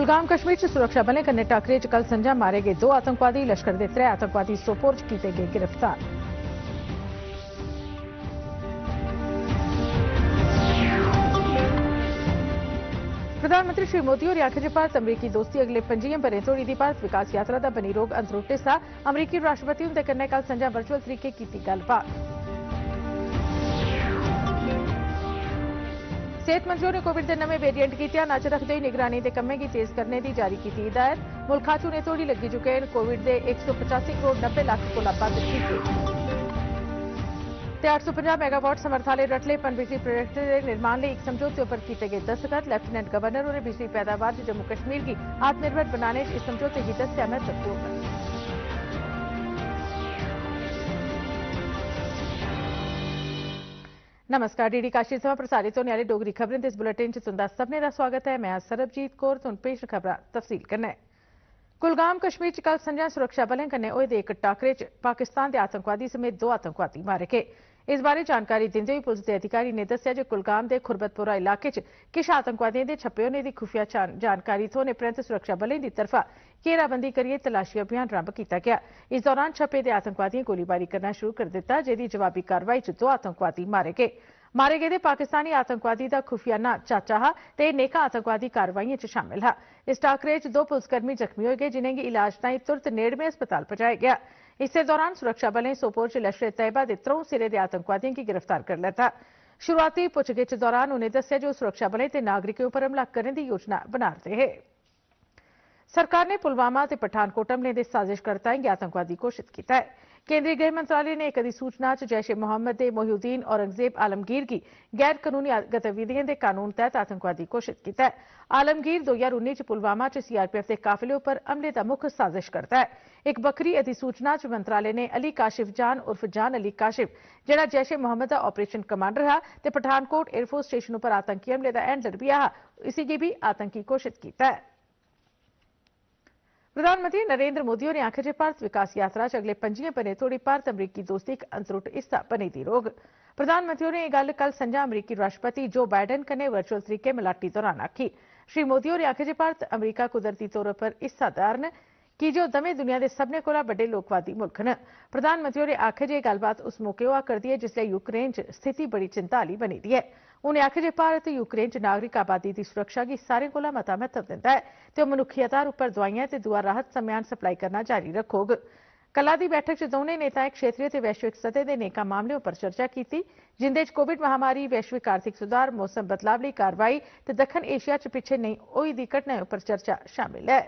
कुलगाम कश्मीर च सुरक्षा बलें कन्नै टाकरे च कल संझा मारे गए 2 आतंकवादी। लश्कर दे 3 आतंकवादी सोपोर च कीते गए गिरफ्तार। प्रधानमंत्री श्री मोदी होरें आखेआ जे भारत अमरीकी दोस्ती अगले 5 ब'रें तोड़ी दी भारत विकास यात्रा दा बनी रौह्ग अनत्रुट हिस्सा। अमरीकी राष्ट्रपति हुंदे कन्नै कल संझा वर्चुअल तरीके कीती गल्लबात। सेहत मंत्री होरें कोविड के नमें वेरिएंट की ध्यान च रखदे होई निगरानी दे कम्में गी तेज करने दी जारी कीती हिदायत। मुल्खा च हुणे तोड़ी लग्गी चुके न कोविड दे 185 करोड़ 90 लाख कोला बद्ध टीके ते 850 मेगावाट समर्थ आह्ले रटले पनबिजली प्रोजेक्ट के निर्माण लई इक समझौते उप्पर कीते गए दस्तखत। लेफ्टिनेंट गवर्नर होरें बिजली पैदावार च जम्मू कश्मीर गी आत्मनिर्भर बनाने च इस समझौते गी दस्सेआ महत्वपूर्ण। नमस्कार, डीडी काशी थमां प्रसारित होने आह्ली डोगरी खबरें दे इस बुलेटिन च तुंदा सभनें दा स्वागत है। मैं सरबजीत कौर तुहानूं पेश खबरां तफसील कन्नै। कुलगाम कश्मीर च कल संझा सुरक्षा बलें कन्नै होए दे इक टाकरे च पाकिस्तान दे आतंकवादी समेत 2 आतंकवादी मारे गए। इस बारे जानकारी दिंदे होई पुलस दे अधिकारी ने दस्सेआ जे कुलगाम दे खुरबतपोरा इलाके च किश आतंकवादियों दे छप्पे होने दी खुफिया जानकारी थ्होने परैंत सुरक्षा बलें दी तरफा घेराबंदी करियै तलाशी अभियान रंभ कीता गया। इस दौरान छप्पे दे आतंकवादियों गोलीबारी करना शुरू करी दित्ता, जेदी जवाबी कार्रवाई च 2 आतंकवादी मारे गए। मारे गेदे पाकिस्तानी आतंकवादी दा खुफिया नां चाचा हा ते नेका आतंकवादी कार्रवाइएं च शामिल हा। इस टाकरे च 2 पुलसकर्मी जख्मी होए गए, जिनेंगी इलाज ताईं तुरत नेड़मे अस्पताल पजाया गया। इस्सै दौरान सुरक्षा बलें सोपोर च लश्कर तैयबा दे 3 सिरे दे आतंकवादियों गी गिरफ्तार कर लैता। शुरुआती पुच्छगिच्छ दौरान उनें दस्सेआ जे ओह् सुरक्षा बलें ते नागरिकें उप्पर हमला करने दी योजना बना'रदे हे। सरकार ने पुलवामा ते पठानकोट हमले दे साजिशकर्ताएं गी आतंकवादी घोषित कीता है। केंद्रीय गृह मंत्रालय ने एक अधिसूचना च जैश ए मोहम्मद दे मोहिउद्दीन औरंगजेब आलमगीर गी गैर कानूनी गतिविधियों के कानून तहत आतंकवादी घोषित किया है। आलमगीर 2019 च पुलवामा च सीआरपीएफ के काफिले उपर हमले का मुख्य साजिश करता है। एक बक्खरी अधिसूचना च मंत्रालय ने अली काशिफ जान उर्फ जान अली काशिफ, जेड़ा जैश ए मोहम्मद का ऑपरेशन कमांडर हा ते पठानकोट एयरफोर्स स्टेशन उपर आतंकी हमले का हैंडलर भी हा, इसी भी आतंकी घोषित किया है। प्रधानमंत्री नरेंद्र मोदी होरें आखेआ जे भारत विकास यात्रा च अगले 5 ब'रें तोड़ी भारत अमरीकी दोस्ती इक अनत्रुट हिस्सा बनी दी रौह्ग। प्रधानमंत्री होरें एह् गल्ल कल संझा अमरीकी राष्ट्रपति जो बाइडन कन्नै वर्चुअल तरीके मलाटी दौरान आखी। श्री मोदी होरें आखेआ जे भारत अमरीका कुदरती तौर पर हिस्सादार न की जे ओह् दमें दुनिया के सभनें कोला बड्डे लोकवादी मुल्क न। प्रधानमंत्री होरें आखेआ जे गल्लबात उस मौके होआ करदी है जिसलै यूक्रेन च स्थिति बड़ी चिंता आह्ली बनी दी है। उनें आखेआ जे भारत यूक्रेन च नागरिक आबादी की सुरक्षा की सारें कोला मता महत्व दिंदा है ते ओह् मनुक्खी आधार उप्पर दवाइयां ते दूआ राहत सम्यान सप्लाई करना जारी रक्खोग। कल्ला दी बैठक च दौनें नेताएं क्षेत्रीय ते वैश्विक सतह दे नेकां मामलें उप्पर चर्चा की, जिंदे च कोविड महामारी, वैश्विक आर्थिक सुधार, मौसम बदलाव लेई कार्रवाई ते दक्खन एशिया च पिच्छे नेईं होई दी घटनाएं उप्पर चर्चा शामिल है।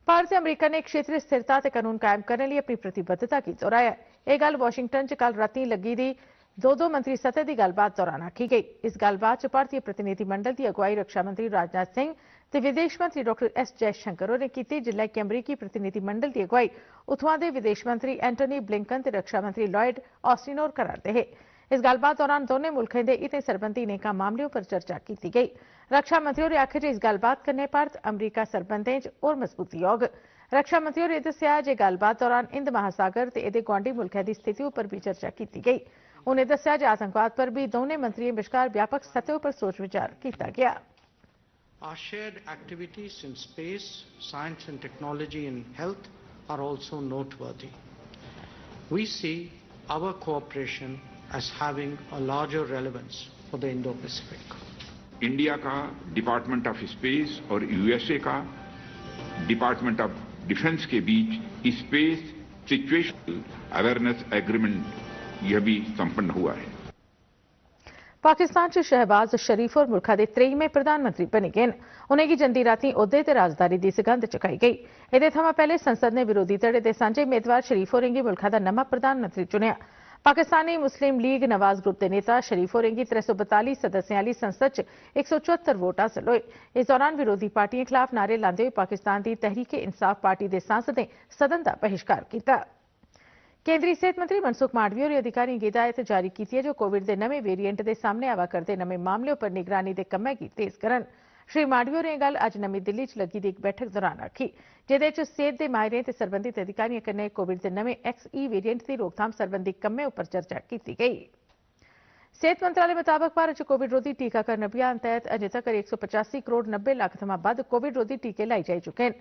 भारत ते अमरीका ने क्षेत्रीय स्थिरता ते कानून कायम करने लिए अपनी प्रतिबद्धता की दोहराया। यह गल्ल वाशिंगटन च कल रातीं लग्गी दी 2 मंत्री सतह की गल्लबात दौरान आखी गई। इस गल्लबात च भारतीय प्रतिनिधिमंडल की अगुवाई रक्षा मंत्री राजनाथ सिंह ते विदेश मंत्री डॉक्टर एस जयशंकर होरें कीती, जिल्ले कि अमरीकी प्रतिनिधिमंडल की अगुवाई उत्थुआं दे विदेश मंत्री एंटनी ब्लिंकन ते रक्षा मंत्री लॉयड ऑस्टिन होर करा'रदे हे। इस गल्लबात दौरान दोनों मुल्खें दे हितें सरबंधी नेकां मामलें पर चर्चा की गई। रक्षा मंत्री होरें आखेआ जे इस गल्लबात कन्नै भारत अमरीका सरबंधें च होर मजबूती औग। रक्षा मंत्री होरें दस्सेआ जे गल्लबात दौरान हिंद महासागर ते एह्दे गुआंढी मुल्खें दी स्थिति उप्पर भी चर्चा की गई। उन्हें दस्सेआ जे आतंकवाद पर भी दोनों मंत्रियों बश्कार व्यापक सतह पर सोच विचार किया गया। Our shared activities in space, science and technology and health are also noteworthy. We see our cooperation as having a larger relevance for the Indo-Pacific. India का डिपार्टमेंट ऑफ स्पेस और यूएसए का डिपार्टमेंट ऑफ डिफेंस के बीच space situational awareness agreement यह भी संपन्न हुआ है। पाकिस्तान च शहबाज शरीफ और मुल्खा दे 23वें प्रधानमंत्री बनी गए न। उनेंगी जंदी रातीं ओह्दे ते राजदारी दी सगंध चुकाई गई। एह्दे थमां पैह्ले संसद ने विरोधी धड़े दे सांझे मेदवार शरीफ होरेंगी मुल्खा दा नमां प्रधानमंत्री चुनेआ। पाकिस्तानी मुस्लिम लीग नवाज ग्रुप दे नेता शरीफ होरेंगी 342 सदस्यें आह्ली संसद च 174 वोट हासल होए। इस दौरान विरोधी पार्टिएं खिलाफ नारे लांदे होई पाकिस्तान दी तहरीक इंसाफ पार्टी दे सांसदें सदन दा बहिष्कार कीता। केंद्रीय सेहत मंत्री मनसुख मांडविया होरें अधिकारियों की हिदायत जारी की है जो कोविड के नमें वेरिएंट के सामने आवा करते नमें मामलों पर निगरानी के कम्में की तेज करन। श्री मांडविया होरें गल अज्ज नमीं दिल्ली च लग्गी दी इक बैठक दौरान आखी, जेदे च सेहत के माहिरें ते सरबंधित अधिकारियों कन्नै कोविड के नमें XE वेरिएंट की रोकथाम सरबंधी कम्में उपर चर्चा की गई। सेहत मंत्रालय मुताबिक भारत च कोविड रोधी टीकाकरण अभियान तहत अजे तकर 185 करोड़ 90 लाख थमां बद्ध कोविड रोधी टीके लाई जाई चुके हैं।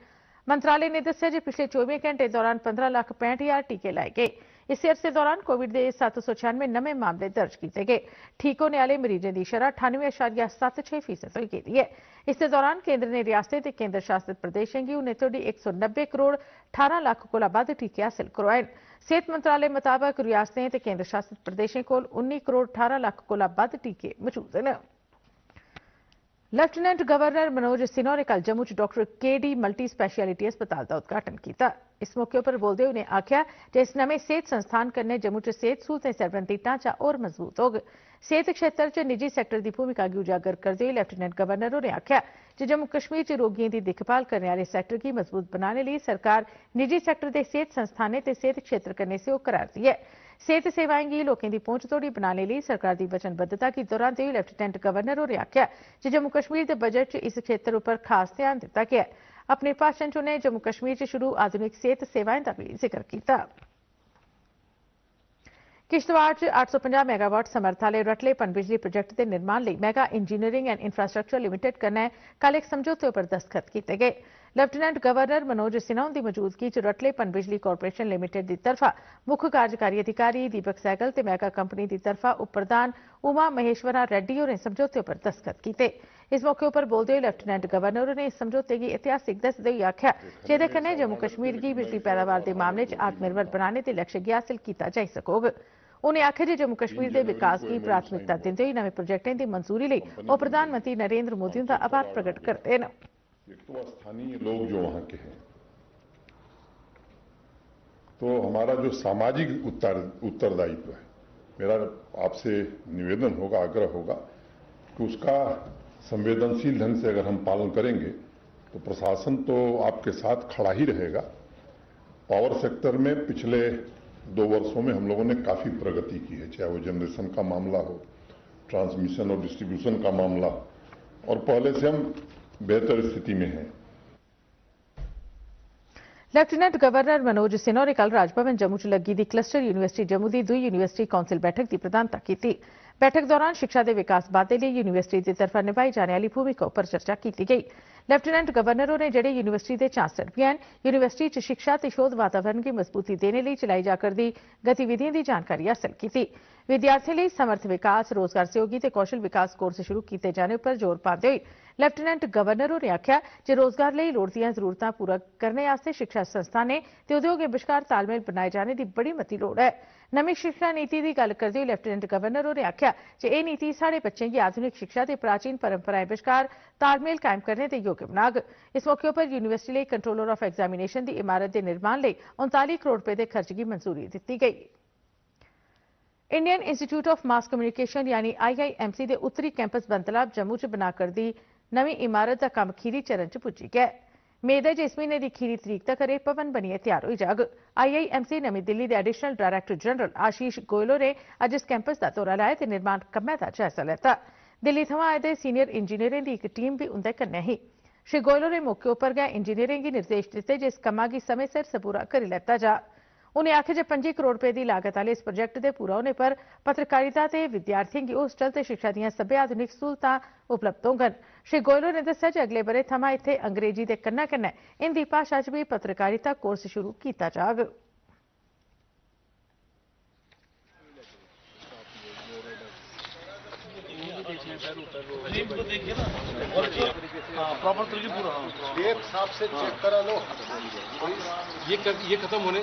मंत्रालय ने दस्सिया जे पिछले 24 घंटे दौरान 15,65,000 टीके लाए गए। इस अरसे दौरान कोविड के 796 नमें मामले दर्ज किए गए। ठीक होने वाले मरीजों की शरह 98.76% होई गेदी है। इस दौरान केंद्र ने रियासतें ते केंद्र शासित प्रदेशों की हुणे तोड़ी 190 करोड़ 18 लाख कोला बद्ध टीके हासिल करवाए। सेहत मंत्रालय मुताबिक रियासतें ते केंद्र शासित प्रदेशों कोल 19 करोड़ 18 लाख कोला बद्ध टीके मौजूद हैं। लेफ्टिनेंट गवर्नर मनोज सिन्हा ने कल जम्मू च डॉक्टर के.डी. मल्टी स्पैशलिटी अस्पताल का उद्घाटन किया। इस मौके पर बोलते हुए आख्या कि इस नवे सेहत संस्थान कन्नै जम्मू च सेहत सहूलतें सरबंधी ढांचा और मजबूत होग। सेहत क्षेत्र च निजी सैक्टर की भूमिका गी उजागर करते हुए लेफ्टिनेंट गवर्नर होरें आख्या कि जम्मू कश्मीर च रोगियों की दिक्खभाल करने वाले सैक्टर की मजबूत बनाने लिए सरकार निजी सैक्टर के सेहत संस्थानें ते सेहत क्षेत्र कन्नै सहयोग करा रही है। सेहत सेवाएं गी लोकें की पहुंच तोड़ी बनाने लिए सरकार की वचनबद्धता की दोहराते हुए लेफ्टिनेंट गवर्नर होरें आख्या कि जम्मू कश्मीर के बजट च इस क्षेत्र पर खास ध्यान दिता गया है। अपने भाषण च उन्हें जम्मू कश्मीर च शुरू आधुनिक सेहत सेवाएं का भी जिक्र किया। किश्तवाड़ च 850 मेगावाट समर्थ आले रटले पनबिजली प्रोजेक्ट के निर्माण लिए mega engineering and infrastructure limited कन्नै कल एक समझौते पर दस्तखत किए गए। लेफ्टिनेंट गवर्नर मनोज सिन्हा की मौजूदगी च रटले पनबिजली कॉरपोरेशन लिमिटेड की तरफा मुख्य कार्यकारी अधिकारी दीपक सैगल ते मेगा कंपनी की तरफा उप प्रधान उमा महेश्वरा रेड्डी होरें समझौते पर दस्तखत किए। इस मौके पर बोलते हुए लेफ्टिनेंट गवर्नर होरें इस समझौते की ऐतिहासिक दसदे हुए आख्या जेदे कन्नै जम्मू कश्मीर की बिजली पैदावार के मामले च आत्मनिर्भर बनाने के लक्ष्य गी हासिल किया जाई सकोग। उन्हें आख्या जे जम्मू कश्मीर के विकास की प्राथमिकता दिंदे हुए नवे प्रोजेक्टें की मंजूरी लिए वह प्रधानमंत्री नरेंद्र मोदी का आभार प्रकट करते हैं। एक तो स्थानीय लोग जो वहां के हैं, तो हमारा जो सामाजिक उत्तरदायित्व है, मेरा आपसे निवेदन होगा, आग्रह होगा कि उसका संवेदनशील ढंग से अगर हम पालन करेंगे तो प्रशासन तो आपके साथ खड़ा ही रहेगा। पावर सेक्टर में पिछले 2 वर्षों में हम लोगों ने काफी प्रगति की है, चाहे वो जनरेशन का मामला हो, ट्रांसमिशन और डिस्ट्रीब्यूशन का मामला, और पहले से हम बेहतर स्थिति में हैं। लेफ्टिनेंट गवर्नर मनोज सिन्हा ने कल राजभवन जम्मू च लगी दी क्लस्टर यूनिवर्सिटी जम्मू की 2 यूनिवर्सिटी काउंसिल बैठक की प्रधानता की। बैठक दौरान शिक्षा के विकास बाद्दे लिए यूनिवर्सिटी की तरफा निभाई जाने वाली भूमिका पर चर्चा की गई। लेफ्टिनेंट गवर्नर होरें जेडे यूनिवर्सिटी के चांसलर भी हैं, यूनिवर्सिटी च शिक्षा ते शोध वातावरण की मजबूती देने लिए चलाई जा करदी गतिविधियों की जानकारी हासिल की। विद्यार्थियों लिए समर्थ विकास, रोजगार सहयोगी ते कौशल विकास कोर्स शुरू किए जाने पर जोर पाते हुए लेफ्टिनेंट गवर्नर होरें आख्या जे रोजगार लिए लोड़दियां जरूरतां पूरा करने आस्ते शिक्षा संस्थानें ते उद्योगें बश्कार तालमेल बनाए जाने की बड़ी मती लोड़ है। नवी शिक्षा नीति की गल करते हुए लेफ्टिनेंट गवर्नर होरें आख्या जे एह नीति साढ़े बच्चें गी आधुनिक शिक्षा ते प्राचीन परंपराएं बश्कार तालमेल कायम करने ते योग्य बनाग। इस मौके पर यूनिवर्सिटी लिए कंट्रोलर ऑफ एग्जामिनेशन की इमारत के निर्माण लिए 39 करोड़ रुपए के खर्च की मंजूरी दी गई। Indian institute of mass communication यानी IIMC के उत्तरी कैंपस बनतलाब जम्मू च बना करदी नवी इमारत का काम खीरी चरण च पुज्जी गया। मेद है इस महीने की खीरी तरीक तक एह भवन बनिए तैयार हो जाग। IIMC नवी दिल्ली के additional director general Ashish Goyal ने अज इस कैंपस का दौरा लाया ते निर्माण कम्मै का जायजा लैता। दिल्ली थमां आए दे सीनियर इंजीनियरें की एक टीम भी उंदे कन्नै ही। श्री गोयल ने मौके पर गै इंजीनियरें गी निर्देश दिते जे इस कम्मा गी समय सिर सबूरा करी लैता जा। उन्हें आखे जे 25 करोड़ रुपए की लागत वाले इस प्रोजेक्ट के पूरा होने पर पत्रकारिता ते विद्यार्थियों की होस्टल ते शिक्षा दीयां सब्बै आधुनिक सहूलतां उपलब्ध होंगन। श्री गोयल ने दस्सिया जे अगले बरे थमां इत्थे अंग्रेजी दे कन्नै कन्नै हिंदी भाषा च भी पत्रकारिता कोर्स शुरू किया जाग। प्रॉपर तरीके पूरा एक साफ से चेक करा लो। ये खत्म होने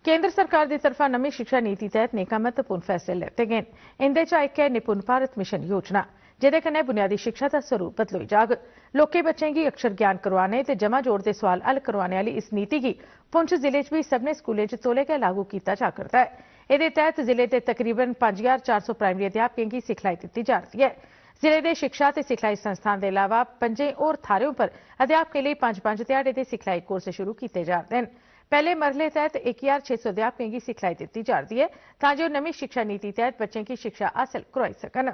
केंद्र सरकार की तरफा नवी शिक्षा नीति तहत नेका महत्वपूर्ण फैसले लेते गए। इंदे च इक है निपुण भारत मिशन योजना, जेदे कन्नै बुनियादी शिक्षा का स्वरूप बदलोई जाग। लोकें बच्चें की अक्षर ज्ञान करवाने ते जमा जोड़ के सवाल हल करवाने वाली इस नीति की पुंछ जिले च भी सभनें स्कूलें च तौले गै लागू किया जा करदा है। इहदे तहत जिले के तकरीबन 5400 प्राइमरी अध्यापकों की सिखलाई दी जा रही है। जिले के शिक्षा ते सिखलाई संस्थान के अलावा 5 होर थाहरों पर अध्यापकों लिए 5-5 ध्याड़े के सिखलाई कोर्स शुरू किए जा रहे हैं। पहले मरहले तहत 1600 अध्यापकों की सिखलाई दी जा रही है तां जो नवी शिक्षा नीति तहत बच्चों की शिक्षा हासिल करवाई सकन।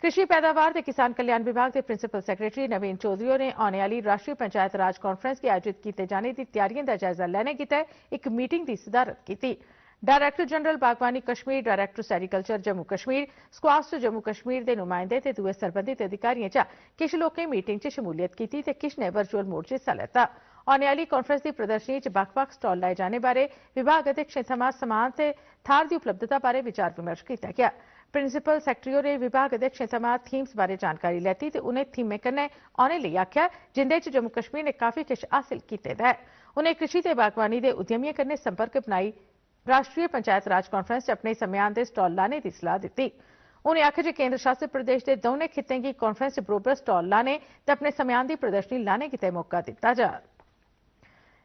कृषि पैदावार ते किसान कल्याण विभाग के प्रिंसिपल सैकटरी नवीन चौधरी ने आने वाली राष्ट्रीय पंचायत राज कॉन्फ्रेंस की आयोजित किए जाने की तैयारियों का जायजा लेने की एक मीटिंग की सदारत की। डायरैक्टर जनरल बागवानी कश्मीर, डायरैक्टर सैरीकल्चर जम्मू कश्मीर, स्क्वास्ट जम्मू कश्मीर के नुमाइंदे ते दुए सरबंधित अधिकारियों चा किश लोकें मीटिंग च शमूलियत की ते किश ने वर्चुअल मोड च हिस्सा लैता। आने वाली कॉन्फ्रेंस की प्रदर्शनी च बक्ख-बक्ख स्टॉल लाए जाने बारे विभाग अध्यक्षें थमां समान ते थार की उपलब्धता बारे विचार विमर्श किया गया। प्रिंसिपल सैकटरी होरें विभाग अध्यक्षें थमां थीम्स बारे जानकारी लैती ते उन्हें थीमें कन्नै औने लेई आख्या जिंदे च जम्मू कश्मीर ने काफी किश हासिल कीते दा है। उन्हें कृषि ते बागवानी दे उद्यमियों कन्नै संपर्क बनाई राष्ट्रीय पंचायत राज कॉन्फ्रेंस च अपने सम्यान दे स्टॉल लाने की सलाह दी। उन्हें आख्या जे केंद्र शासित प्रदेश के दौनें खित्तें गी कॉन्फ्रेंस च बरोबर स्टॉल लाने ते अपने सम्यान की प्रदर्शनी लाने गितै मौका दिता जा।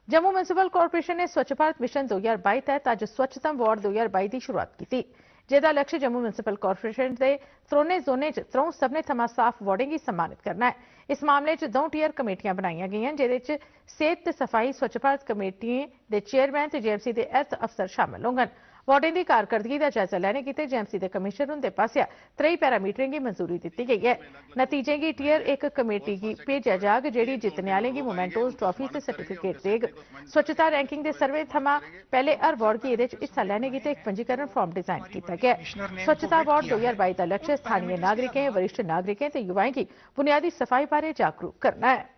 जम्मू म्युनिसिपल कॉर्पोरेशन ने स्वच्छ भारत मिशन 2022 तहत अज स्वच्छतम वार्ड 2022 की शुरुआत की, जेदा लक्ष्य जम्मू म्युनिसिपल कॉर्पोरेशन के त्रोने जोनें च त्रौं सभनें थमां साफ वार्डें गी सम्मानित करना है। इस मामले च 2 टीयर कमेटियां बनाई गेईयां जेदे च सेहत ते सफाई स्वच्छ भारत कमेटिएं दे चेयरमैन ते जेएमसी दे हेल्थ अफसर शामिल होंगन। वार्डें की कारकर्दगी का जायजा लैने गितै जेएमसी के कमिशनर हुंदे पासेआ 3 पैरामीटरें की मंजूरी दी गई है। नतीजें गी टीयर 1 कमेटी गी भेजा जाग जेड़ी जितने आह्लें गी मोमेंटोज ट्रॉफी ते सर्टिफिकेट देग। स्वच्छता रैंकिंग के सर्वे थमां पहले हर वार्ड गी एह्दे च हिस्सा लैने गितै एक पंजीकरण फॉर्म डिजाइन किया गया है। स्वच्छता वार्ड 2022 का लक्ष्य स्थानीय नागरिकें, वरिष्ठ नागरिकें ते युवाएं की बुनियादी सफाई बारे जागरूक करना है।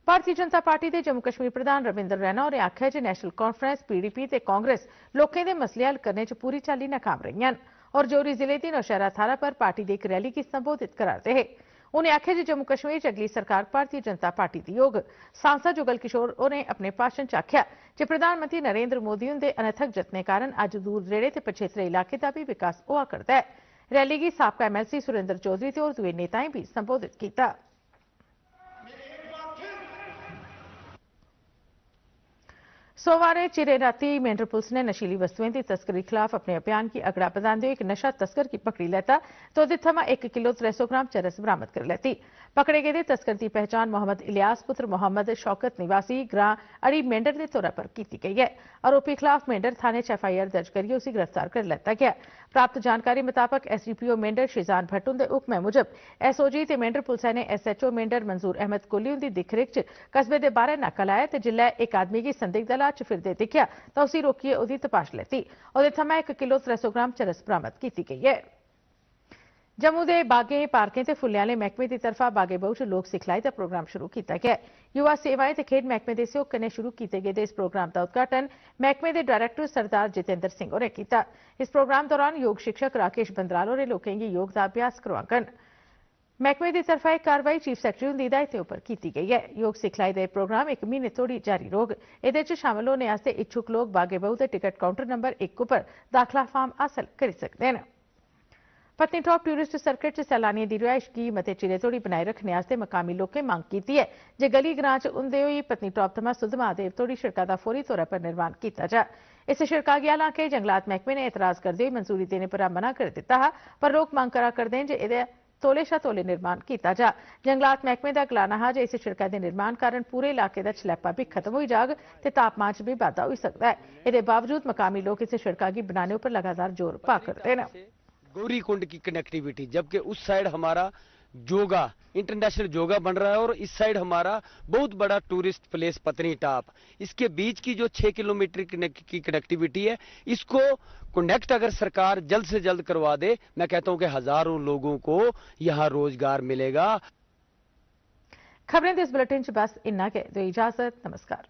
भारतीय जनता पार्टी के जम्मू कश्मीर प्रधान रविंदर रैना होरें आख्या जे नैशनल कॉन्फ्रेंस पीडीपी ते कांग्रेस लोकें दे मसले हल करने च पूरी चाल्ली नाकाम रही और जोरी जिले की नौशहरा थाहरा पर पार्टी की एक रैली की संबोधित कराते हैं। उन्हें आख्या जे जम्मू कश्मीर च अगली सरकार भारतीय जनता पार्टी दी होग। सांसद जुगल किशोर होरें अपने भाषण च आख्या जे प्रधानमंत्री नरेंद्र मोदी हुंदे अनथक जतनें कारण अज्ज दूर दरेड़े ते पछेत्रे इलाके का भी विकास होआ करदा है। रैली गी साबका एमएलसी सुरेंद्र चौधरी ते होर दुए नेताएं भी संबोधित किया। सोमवार चिरे राती मेंढर पुलिस ने नशीली वस्तुएं की तस्करी खिलाफ अपने अभियान की अगड़ा बधाते हुए एक नशा तस्कर की पकड़ी लैता तो उहदे थमां 1 किलो 300 ग्राम चरस बरामद कर लैती। पकड़े गेदे तस्कर की पहचान मोहम्मद इलियास पुत्र मोहम्मद शौकत निवासी ग्रां अड़ी मेंढर के तौर पर की गई है। आरोपी खिलाफ मेंढर थाने च एफआईआर दर्ज करिए उसे गिरफ्तार कर लिया गया। प्राप्त जानकारी मुताबक एसडीपीओ मेंढर शिजान भट्ट हुंदे हुक्मै मुजब एसओजी ते मेंढर पुलिस ने एसएचओ मेंढर मंजूर अहमद कोहली हुंदी दिक्ख-रिख च कस्बे दे बाहर नाका लाया ते जिल्लै एक आदमी गी संदिग्ध हालात च फिरदे दिक्खेआ तां उसी रोकियै ओहदी तपाश लैती। ओहदे थमां 1 किलो 300 ग्राम चरस बरामद की गई है। जम्मू के बागें, पार्कें ते फुल्लें आह्ले मैह्कमे की तरफा बागे बहु च लोक सिखलाई का प्रोग्राम शुरू किया गया। युवा सेवाएं ते खेड मैह्कमे के सहयोग कन्नै शुरू किए गए इस प्रोग्राम का उद्घाटन मैह्कमे के डायरैक्टर सरदार जितेंद्र सिंह होरें किया। इस प्रोग्राम दौरान योग शिक्षक राकेश बंदराल होरें लोकें गी योग का अभ्यास करवाङन। महकमे की तरफा एक कार्रवाई चीफ सैकटरी हुंदी हिदायतें उपर की गई है। योग सिखलाई का प्रोग्राम 1 महीने तोड़ी जारी रौह्ग। एह्दे च शामिल होने आस्ते इच्छुक लोग बागे बहु के टिकट काउंटर नंबर 1 उपर दाखला फार्म हासल करी सकते हैं। पत्नीटॉप टूरिस्ट सर्किट च सैलानियों की रिहायश की मते चिरे तोड़ी बनाए रखने आस्ते मकामी लोकें मांग की है जे गली ग्रां च हुंदे होई पत्नीटॉप थमां सुद्ध महादेव तोड़ी शिड़का का फौरी तौर पर निर्माण किया जा। इस शिड़का गी हालांकि जंगलात महकमे ने एतराज करदे होई मंजूरी देने पर मना कर दिता हा, पर लोक मंग करा करदे जे एह्दे तौले शा तौले निर्माण किया जा। जंगलात महकमे का गलाना हा जे इस शिड़का के निर्माण कारण पूरे इलाके का छलैपा भी खत्म हो जाग ते तापमान च भी बाद्धा हो सकता है। एह्दे बावजूद मकामी लोग इस शिड़का की बनाने पर लगातार जोर पा करते हैं। गौरी कुंड की कनेक्टिविटी, जबकि उस साइड हमारा जोगा इंटरनेशनल जोगा बन रहा है और इस साइड हमारा बहुत बड़ा टूरिस्ट प्लेस पत्नीटॉप, इसके बीच की जो 6 किलोमीटर की कनेक्टिविटी है इसको कनेक्ट अगर सरकार जल्द से जल्द करवा दे, मैं कहता हूं कि हजारों लोगों को यहां रोजगार मिलेगा। खबरें इस बुलेटिन च बस इन्ना के। दो इजाजत, नमस्कार।